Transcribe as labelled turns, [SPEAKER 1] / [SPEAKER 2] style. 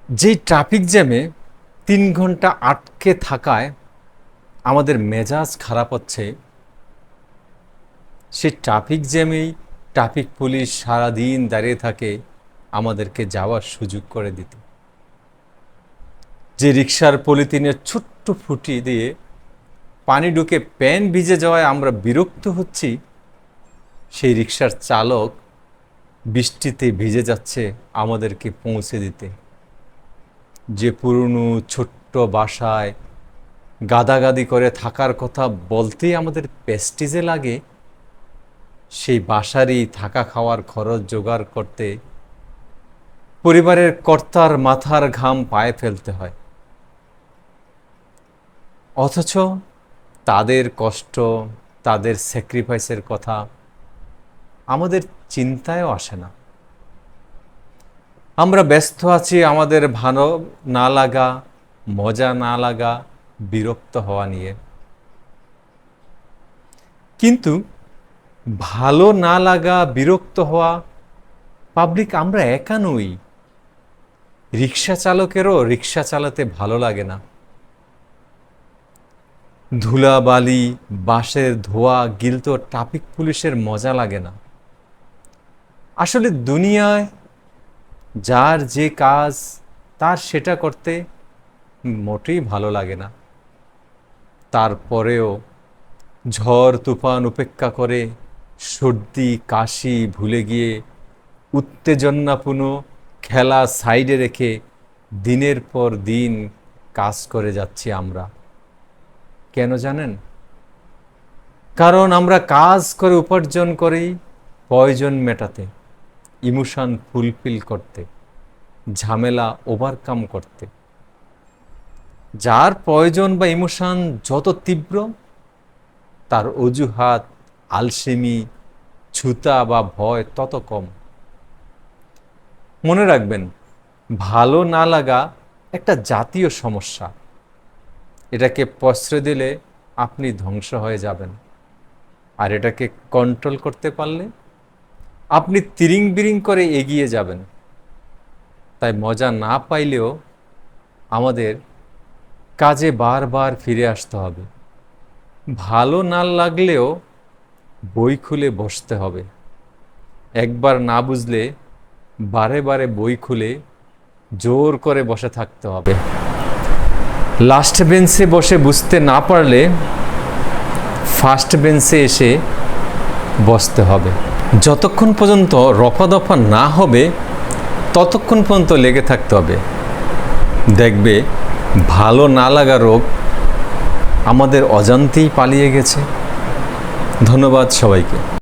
[SPEAKER 1] যেই ট্রাফিক জ্যামে ৩ ঘন্টা আটকে থাকায় আমাদের মেজাজ খারাপ হচ্ছে, সেই ট্রাফিক জ্যামেই ট্রাফিক পুলিশ সারাদিন দাঁড়িয়ে থাকে আমাদেরকে যাওয়ার সুযোগ করে দিতে। যে রিকশার পলিথিনের ছোট্ট ফুটি দিয়ে পানি ঢুকে প্যান্ট ভিজে যাওয়ায় আমরা বিরক্ত হচ্ছি, সেই রিকশার চালক বৃষ্টিতে ভিজে যাচ্ছে আমাদেরকে পৌঁছে দিতে। যে পুরনো ছোট্ট বাসায় গাদাগাদি করে থাকার কথা বলতেই আমাদের প্রেস্টিজে লাগে, সেই বাসারই থাকা খাওয়ার খরচ জোগাড় করতে পরিবারের কর্তার মাথার ঘাম পায়ে ফেলতে হয়। অথচ তাদের কষ্ট, তাদের স্যাক্রিফাইসের কথা আমাদের চিন্তায়ও আসে না। আমরা ব্যস্ত আছি আমাদের ভালো না লাগা, মজা না লাগা, বিরক্ত হওয়া নিয়ে। কিন্তু ভালো না লাগা, বিরক্ত হওয়া পাবলিক আমরা একা নই। রিকশা চালকেরও রিকশা চালাতে ভালো লাগে না। ধুলাবালি, বাসের ধোয়া গিলতো ট্রাফিক পুলিশের মজা লাগে না। আসলে দুনিয়ায় যার যে কাজ তার সেটা করতে মোটেই ভালো লাগে না। তারপরেও ঝড় তুফান উপেক্ষা করে সর্দি কাশি ভুলে গিয়ে উত্তেজনাপূর্ণ খেলা সাইডে রেখে দিনের পর দিন কাজ করে যাচ্ছি আমরা। কেন জানেন? কারণ আমরা কাজ করে উপার্জন করি প্রয়োজন মেটাতে, ইমোশন ফুলফিল করতে, ঝামেলা ওভারকাম করতে। যার প্রয়োজন বা ইমোশন যত তীব্র, তার অজুহাত, আলসেমি, ছুতা বা ভয় তত কম। মনে রাখবেন, ভালো না লাগা একটা জাতীয় সমস্যা। এটাকে প্রশ্রয় দিলে আপনি ধ্বংস হয়ে যাবেন। আর এটাকে কন্ট্রোল করতে পারলে আপনি তিরিং বিরিং করে এগিয়ে যাবেন। তাই মজা না পাইলেও আমাদের কাজে বারবার ফিরে আসতে হবে। ভালো না লাগলেও বই খুলে বসতে হবে। একবার না বুঝলে বারে বারে বই খুলে জোর করে বসে থাকতে হবে। লাস্ট বেঞ্চে বসে বুঝতে না পারলে ফার্স্ট বেঞ্চে এসে বসতে হবে। যতক্ষণ পর্যন্ত রফা দফা না হবে ততক্ষণ পর্যন্ত লেগে থাকতে হবে। দেখবে ভালো না লাগা রোগ আমাদের অজান্তেই পালিয়ে গেছে। ধন্যবাদ সবাইকে।